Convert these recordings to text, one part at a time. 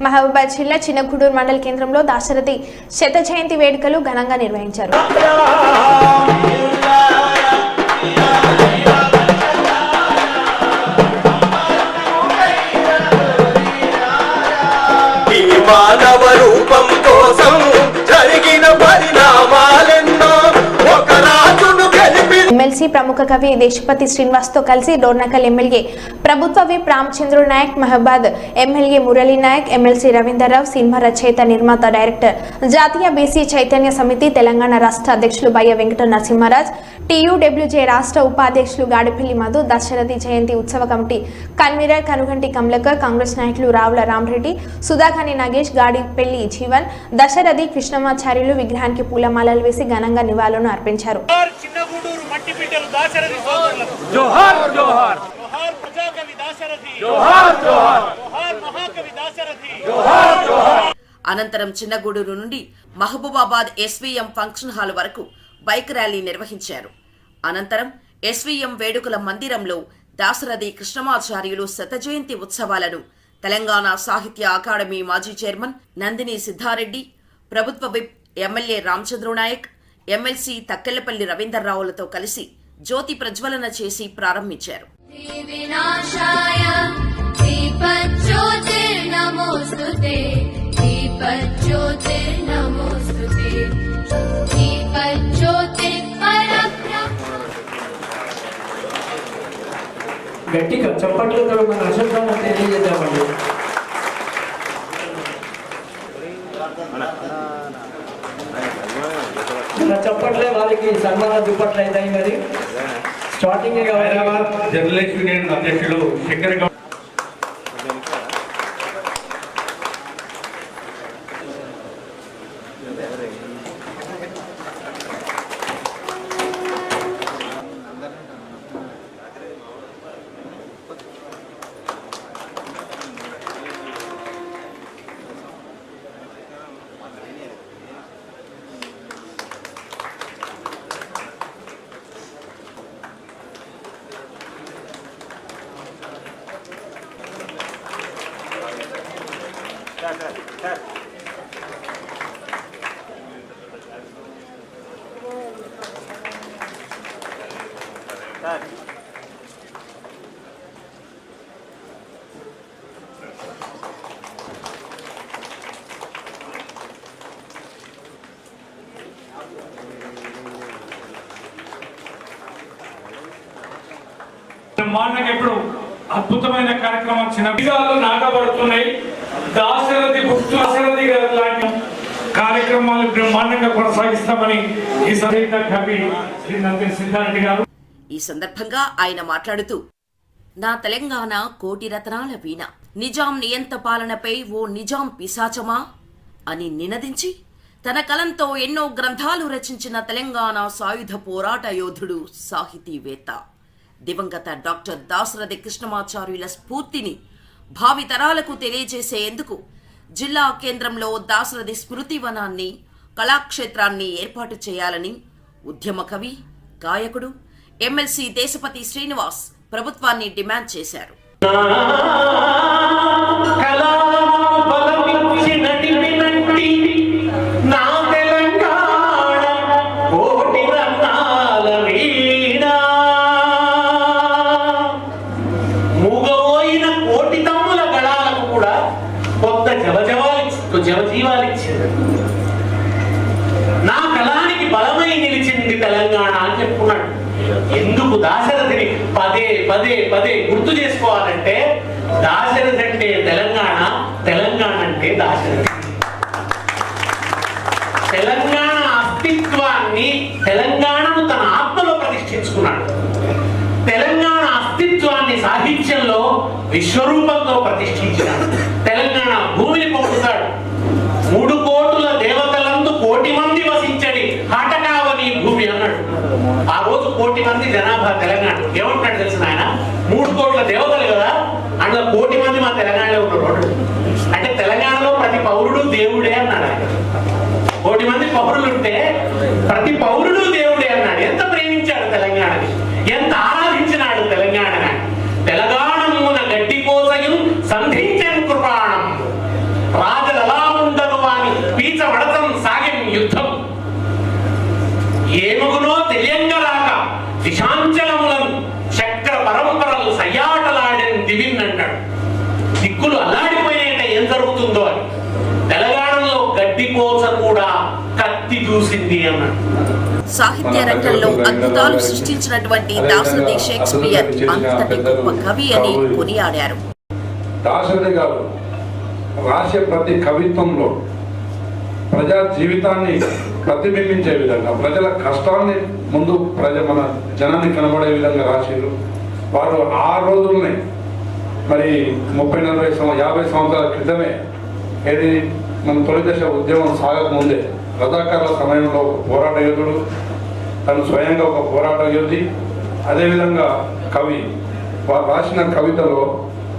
మహబూబాబాద్ జిల్లా చిన్నగూడూరు మండల కేంద్రంలో దాశరథి శత జయంతి వేడుకలు ఘనంగా నిర్వహించారు. మానవ రూపం కోసం జరిగిన పరిణామాలెన్నో ఒక రాజును గెలిపి ఎమ్మెల్సీ ప్రముఖ కవి దేశపతి శ్రీనివాస్ తో కలిసి డోర్నకల్ ఎమ్మెల్యే ప్రభుత్వ whip Ramachandra Nayak, Mahabad MLA Murali Nayak, MLC Ravinder Rao, cinema రచయిత నిర్మాత డైరెక్టర్ జాతీయ బీసీ చైతన్య సమితి తెలంగాణ రాష్ట్ర అధ్యక్షులు బయ్య వెంకట నరసింహారాజ్, TUWJ రాష్ట్ర ఉపాధ్యక్షులు గాడిపల్లి మధు, దశరథి జయంతి ఉత్సవ కమిటీ కన్వీనర్ కనుగంటి కమలకర్, కాంగ్రెస్ నాయకులు రావుల రామరెడ్డి, సుధాఖని నాగేష్, గాడిపల్లి జీవన్, దశరథి కృష్ణమాచార్యులు విగ్రహానికి పూలమాలలు వేసి ఘనంగా నివాళులను అర్పించారు. అనంతరం చిన్నగూడూరు నుండి మహబూబాబాద్ SVM ఫంక్షన్ హాల్ వరకు బైక్ ర్యాలీ నిర్వహించారు. అనంతరం SVM వేడుకల మందిరంలో దాశరథి కృష్ణమాచార్యులు శత జయంతి ఉత్సవాలను తెలంగాణ సాహిత్య అకాడమీ మాజీ చైర్మన్ నందిని సిద్ధారెడ్డి, ప్రభుత్వ whip MLA Ramachandra Nayak, MLC Takkellapalli రవీందర్రావులతో కలిసి జ్యోతి ప్రజ్వలన చేసి ప్రారంభించారు. గట్టిగా చప్పట్లతో మన అశోకాన్ని తెలియజేద్దామండి. మన చప్పట్లే వారికి సన్మాన దుప్పట్లు అవుతాయి. మరి స్టార్టింగ్ హైదరాబాద్ జర్నలిస్ట్ యూనియన్ అధ్యక్షులు శంకర్ గౌడ్ బ్రహ్మాండంగా ఇప్పుడు అద్భుతమైన కార్యక్రమాలు చిన్న విధాలు నాటబడుతున్నాయి. దాశరథి దాశరథి గారు లాంటి కార్యక్రమాలు బ్రహ్మాండంగా కొనసాగిస్తామని ఈ కవి శ్రీ నందిని సిద్ధారెడ్డి గారు ఈ సందర్భంగా ఆయన మాట్లాడుతూ, నా తెలంగాణ కోటి రత్నాల వీణ, నిజాం నియంత పాలనపై ఓ నిజాం పిశాచమా అని నినదించి తన కలంతో ఎన్నో గ్రంథాలు రచించిన తెలంగాణ సాయుధ పోరాట యోధుడు, సాహితీవేత్త దివంగత డాక్టర్ దాశరథి కృష్ణమాచార్యుల స్ఫూర్తిని భావితరాలకు తెలియజేసేందుకు జిల్లా కేంద్రంలో దాశరథి స్మృతివనాన్ని, కళాక్షేత్రాన్ని ఏర్పాటు చేయాలని ఉద్యమ కవి, గాయకుడు ఎమ్మెల్సీ దేశపతి శ్రీనివాస్ ప్రభుత్వాన్ని డిమాండ్ చేశారు. నా కళానికి బలమై నిలిచింది తెలంగాణ అని చెప్పుకున్నాడు. ఎందుకు దాశరథిని పదే పదే పదే గుర్తు చేసుకోవాలంటే, దాశరథి అంటే తెలంగాణ, తెలంగాణ అంటే దాశరథి. తెలంగాణ అస్తిత్వాన్ని, తెలంగాణను తన ఆత్మలో ప్రతిష్ఠించుకున్నాడు. తెలంగాణ అస్తిత్వాన్ని సాహిత్యంలో విశ్వరూపంలో ప్రతిష్ఠించినాడు. తెలంగాణ భూమిని పొందుతాడు. 3 కోట్ల దేవతలందు కోటి మంది వసించడి హటకావని భూమి అన్నాడు. ఆ రోజు 1 కోటి మంది జనాభా తెలంగాణ. ఏమంటాడు తెలిసిన ఆయన, 3 కోట్ల దేవతలు కదా, అందులో 1 కోటి మంది మా తెలంగాణలో ఉన్నారు. అంటే తెలంగాణలో ప్రతి పౌరుడు దేవుడే అన్నాడు ఆయన. 1 కోటి మంది పౌరులు ఉంటే ప్రతి పౌరుడు దేవుడే అన్నాడు. ఎంత ప్రేమించాడు తెలంగాణని, ఎంత ఆరాధించినాడు తెలంగాణ. తెలంగాణమున గడ్డి కోసయం సంధించను కృపాణం. ఏమగునో తెలియంగరాక దిశాంచలములను చక్ర పరంపరలు సయ్యాటలాడని దివిన్ అంటాడు. దిక్కులు అల్లాడిపోయినాక ఏం జరుగుతుందో అని. తెలంగాణలో గడ్డిపోచ కూడా కత్తి చూసింది అన్నాడు. సాహిత్య రంగంలో అద్భుతాలు సృష్టించినటువంటి దాశరథి షేక్స్పియర్ అంతటి గొప్ప కవి అని కొనియాడారు. దాశరథి గారు రాసే ప్రతి కవిత్వంలో ప్రజా జీవితాన్ని ప్రతిబింబించే విధంగా, ప్రజల కష్టాన్ని ముందు మన జనాన్ని కనబడే విధంగా రాశారు. వారు ఆ రోజుల్ని మరి 30-40-50 సంవత్సరాల క్రితమే ఏది మన తొలి దశ ఉద్యమం సాగకముందే రజాకారుల సమయంలో ఒక పోరాట యోధుడు, తను స్వయంగా ఒక పోరాట యోధి, అదేవిధంగా కవి. వారు రాసిన కవితలో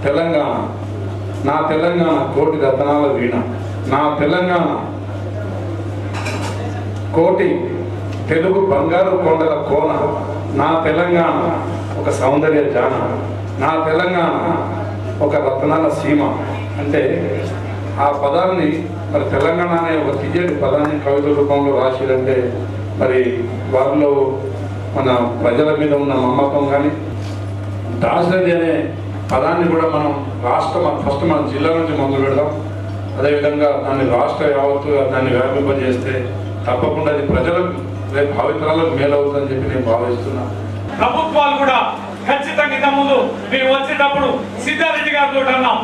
తెలంగాణ, నా తెలంగాణ కోటి రతనాల వీణ, నా తెలంగాణ కోటి తెలుగు బంగారు కొండల కోన, నా తెలంగాణ ఒక సౌందర్య జాన, నా తెలంగాణ ఒక రత్నాల సీమ. అంటే ఆ పదాన్ని మరి తెలంగాణ అనే ఒక తియ్యటి పదాన్ని కవిత రూపంలో రాసిరంటే మరి వారిలో మన ప్రజల మీద ఉన్న నమ్మకం కానీ, దాశరథి అనే పదాన్ని కూడా మనం ఫస్ట్ మన జిల్లా నుంచి మొదలు పెడదాం. అదేవిధంగా దాన్ని రాష్ట్ర యావత్తుగా దాన్ని వ్యాపింపజేస్తే తప్పకుండా అది ప్రజలకు రేపు భావితరాలకు మేలవుతుందని చెప్పి నేను భావిస్తున్నాను. ప్రభుత్వాలు కూడా ఖచ్చితంగా ఇంత ముందు మేము వచ్చేటప్పుడు సిద్ధారెడ్డి గారితో అన్నాం,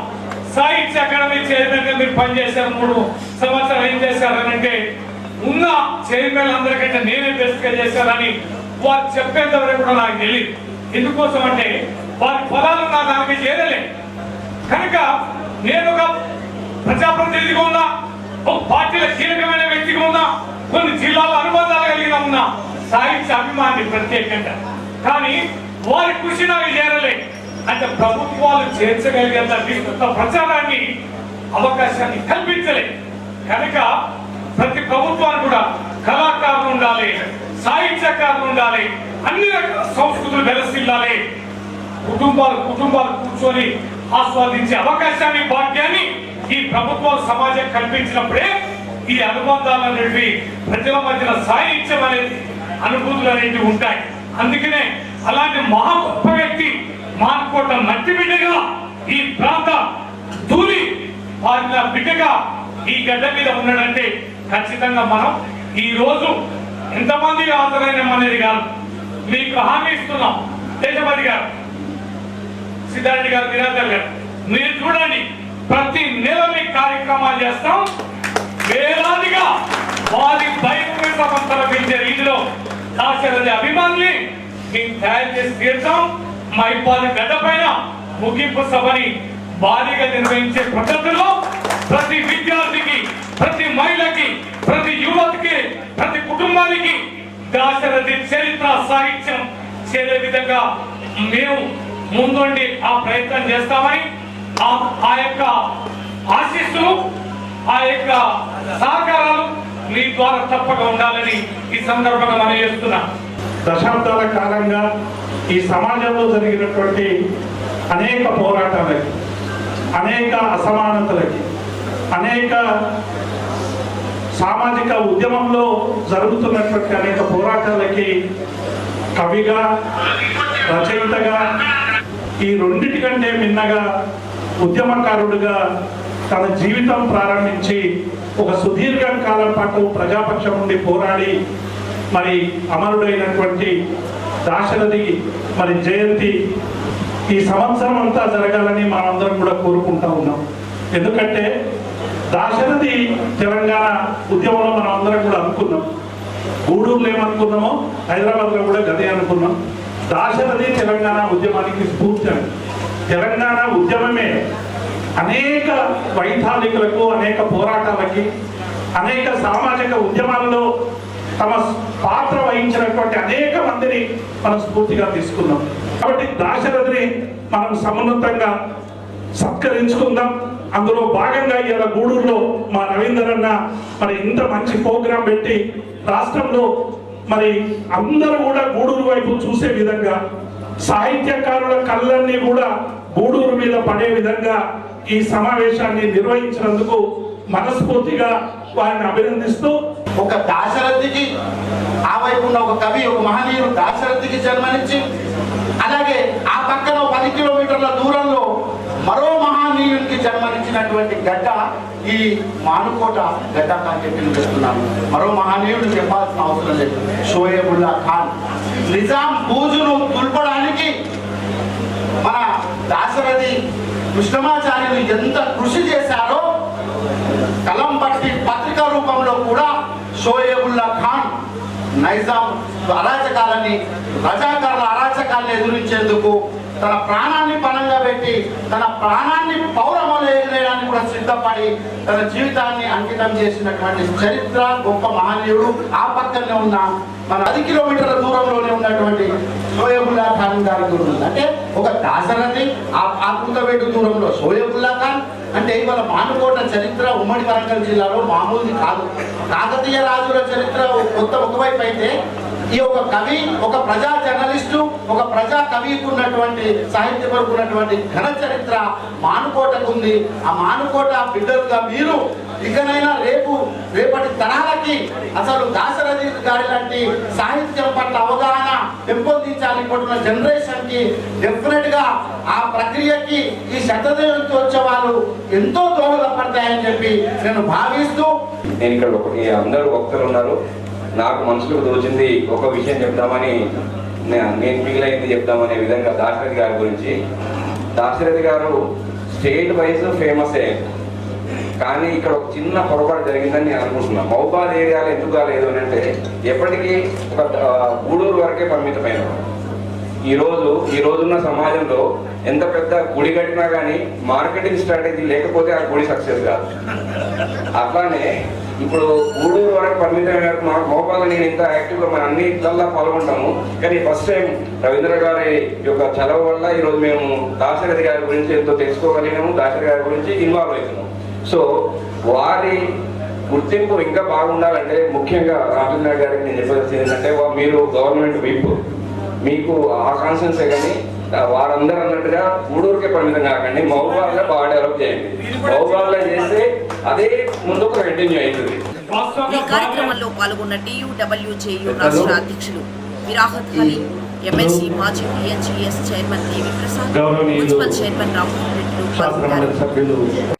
సాహిత్య అకాడమీ చైర్మన్ గా మీరు పనిచేశారు, 3 సంవత్సరాలు ఏం చేశారని అంటే ఉన్న చైర్మన్ అందరికంటే నేనే బెస్ట్ గా చేశారని వారు చెప్పేంత వరకు కూడా నాకు తెలియదు. ఎందుకోసం అంటే వారి ఫలాలు నా దానికి చేరలే కనుక నేను ఒక ప్రజాప్రతినిధిగా ఉన్నా, ఒక పార్టీల కీలకమైన వ్యక్తిగా ఉన్నా, కొన్ని జిల్లాల అనుబంధాలు కలిగిన ఉన్నా, సాహిత్య అభిమాని ప్రత్యేకంగా. కానీ వారి కృషి నాకు చేరలే. అంటే ప్రభుత్వాలు చేర్చగలిగేంత విస్తృత ప్రచారాన్ని అవకాశాన్ని కల్పించలే కనుక ప్రతి ప్రభుత్వాన్ని కూడా కళాకారులు ఉండాలి, సాహిత్యకారులు ఉండాలి, అన్ని రకాల సంస్కృతులు వెలసిల్లాలి, కుటుంబాలు కూర్చొని ఆస్వాదించే అవకాశాన్ని, భాగ్యాన్ని ఈ ప్రభుత్వాలు సమాజం కల్పించినప్పుడే ఈ అనుబంధాలు అనేవి ప్రజల మధ్యన సాహిత్యం అనేది అనుభూతులు అనేవి ఉంటాయి. అందుకనే అలాంటి మహా గొప్ప వ్యక్తి మానుకోట మట్టి బిడ్డగా ఈ ప్రాంత ధూళి వారిన బిడ్డగా ఈ గడ్డ మీద ఉన్నాడంటే ఖచ్చితంగా మనం ఈ రోజు ఎంతమంది హాజరైన అనేది కాదు, మీకు హామీ ఇస్తున్నాం. దేశపతి గారు, సిద్ధారెడ్డి గారు, నిరాధర్ గారు, మీరు చూడండి ప్రతి నెల మీ కార్యక్రమాలు చేస్తాం. వేలాదిగా వారి బయట తరపించే రీతిలో దాశరథి అభిమానుల్ని మేము తయారు చేసి తీర్చాం. మైపాడు గడ్డ పైన ముగింపు సభని భారీగా నిర్వహించే పద్ధతుల్లో ప్రతి విద్యార్థికి, ప్రతి మహిళకి, ప్రతి యువతికి, ప్రతి కుటుంబానికి దాశరథి చరిత్ర సాహిత్యం చేరే విధంగా మేము ముందుండి ఆ ప్రయత్నం చేస్తామని, ఆ యొక్క ఆశీస్సులు, ఆ యొక్క సహకారాలు మీ ద్వారా తప్పక ఉండాలని ఈ సందర్భంగా మనం చేస్తున్నాం. దశాబ్దాల కాలంగా ఈ సమాజంలో జరిగినటువంటి అనేక పోరాటాలకి, అనేక అసమానతలకి, అనేక సామాజిక ఉద్యమంలో జరుగుతున్నటువంటి అనేక పోరాటాలకి కవిగా, రచయితగా, ఈ రెండిటికంటే మిన్నగా ఉద్యమకారుడుగా తన జీవితం ప్రారంభించి ఒక సుదీర్ఘ కాలం పాటు ప్రజాపక్షం నుండి పోరాడి మరి అమరుడైనటువంటి దాశరథి మరి జయంతి ఈ సంవత్సరం అంతా జరగాలని మనందరం కూడా కోరుకుంటా ఉన్నాం. ఎందుకంటే దాశరథి తెలంగాణ ఉద్యమంలో మనం అందరం కూడా అనుకున్నాం. గూడూరులో ఏమనుకున్నామో హైదరాబాద్లో కూడా గదే అనుకున్నాం. దాశరథి తెలంగాణ ఉద్యమానికి స్ఫూర్తి. తెలంగాణ ఉద్యమమే అనేక వైతాళికులకు, అనేక పోరాటాలకి, అనేక సామాజిక ఉద్యమాల్లో తమ పాత్ర వహించినటువంటి అనేక మందిని మనం స్ఫూర్తిగా తీసుకున్నాం. కాబట్టి దాశరథిని మనం సమున్నతంగా సత్కరించుకుందాం. అందులో భాగంగా ఇవాళ గూడూరులో మా రవీందర్ అన్న మరి ఇంత మంచి ప్రోగ్రాం పెట్టి రాష్ట్రంలో మరి అందరూ కూడా గూడూరు వైపు చూసే విధంగా, సాహిత్యకారుల కళ్ళన్నీ కూడా గూడూరు మీద పడే విధంగా ఈ సమావేశాన్ని నిర్వహించినందుకు మనస్ఫూర్తిగా వారిని అభినందిస్తూ ఒక దాశరథికి ఆ వైపు ఉన్న ఒక కవి, ఒక మహనీయుడు దాశరథికి జన్మనిచ్చి, అలాగే ఆ పక్కన 10 కిలోమీటర్ల దూరంలో మరో మహనీయునికి జన్మనిచ్చినటువంటి గడ్డ ఈ మానుకోట గడ్డ అని చెప్పి చెప్తున్నాను. మరో మహనీయుడు చెప్పాల్సిన అవసరం లేదు, షోయబుల్లా ఖాన్. నిజాం బూజును తుల్పడానికి మన దాశరథి కృష్ణమాచార్యులు ఎంత కృషి చేశారో కలం పట్టి పత్రికా రూపంలో కూడా షోయబుల్లా ఖాన్ నైజాం అరాచకాలని, రజాకారుల అరాచకాలను ఎదురించేందుకు తన ప్రాణాన్ని పణంగా పెట్టి, తన ప్రాణాన్ని పౌరమలో ఎగిరేయడానికి కూడా సిద్ధపడి తన జీవితాన్ని అంకితం చేసినటువంటి చరిత్ర గొప్ప మహనీయుడు. ఆ పక్కనే ఉన్న మన 10 కిలోమీటర్ల దూరంలోనే ఉన్నటువంటి షోయబుల్లా ఖాన్ గారి గురించి, అంటే ఒక దాశరథి, ఆ కూతవేటు దూరంలో షోయబుల్లా ఖాన్. అంటే ఇవాళ మానుకోట చరిత్ర ఉమ్మడి వరంగల్ జిల్లాలో మామూలుది కాదు. కాకతీయ రాజుల చరిత్ర ఒకవైపు అయితే, ఈ ఒక కవి, ఒక ప్రజా జర్నలిస్టు, ఒక ప్రజా కవికి ఉన్నటువంటి సాహిత్య వరకు ఉన్నటువంటి ఘన చరిత్ర మానుకోటకు ఉంది. ఆ మానుకోట బిడ్డలుగా మీరు ఇకనైనా రేపటి తరాలకి అసలు దాశరథి గారి లాంటి సాహిత్యం పట్ల అవగాహన పెంపొందించాలనుకుంటున్న జనరేషన్ కి డెఫినెట్ గా ఆ ప్రక్రియకి ఈ శతదినోత్సవాలు ఎంతో దోహదపడతాయని చెప్పి నేను భావిస్తూ, నేను ఇక్కడ అందరూ భక్తులు ఉన్నారు, నాకు మనసుకు తోచింది ఒక విషయం చెప్దామని, నేను ఫీల్ అయింది చెప్దామనే విధంగా దాశరథి గారి గురించి. దాశరథి గారు స్టేట్ వైజ్ ఫేమస్ అయ్యారు, కానీ ఇక్కడ ఒక చిన్న పొరపాటు జరిగిందని నేను అనుకుంటున్నాను. మహబూబాద్ ఏరియాలో ఎందుకు కాలేదు అని అంటే, ఎప్పటికీ ఒక గూడూరు వరకే పరిమితమైన ఈ రోజున్న సమాజంలో ఎంత పెద్ద గుడి కట్టినా కానీ మార్కెటింగ్ స్ట్రాటజీ లేకపోతే ఆ గుడి సక్సెస్ కాదు. అట్లానే ఇప్పుడు గూడూరు వరకు పరిమితమైన మహబూబాద్ నేను ఇంత యాక్టివ్గా మన అన్ని ఇట్లల్లా పాల్గొంటాము, కానీ ఫస్ట్ టైం రవీంద్ర గారి యొక్క చలవ వల్ల ఈరోజు మేము దాశరథి గారి గురించి ఎంతో తెలుసుకోగలిగినాము, దాశరథి గారి గురించి ఇన్వాల్వ్ అవుతున్నాము. సో వారి గుర్తింపు ఇంకా బాగుండాలంటే ముఖ్యంగా రామచంద్ర గారికి నేను చెప్పాల్సింది ఏంటంటే, మీరు గవర్నమెంట్ విప్, మీకు ఆ కాన్సెన్సే కానీ వారందరూ అన్నట్టుగా గూడూరుకే పరిమితం కాకండి, మహబూబాద్లో బాగా డెవలప్ చేయండి. మహబూబాద్లో చేస్తే అదే ముందుకు కంటిన్యూ అవుతుంది. ఈ కార్యక్రమంలో పాల్గొన్న TUWJU రాష్ట్ర అధ్యక్షులు విరాహత్ అలీ, ఎమ్మెల్సీ మాజీ PNGS చైర్మన్ దేవి ప్రసాద్, మున్సిపల్ చైర్మన్ రామమోహన్ రెడ్డి పాల్గొన్నారు.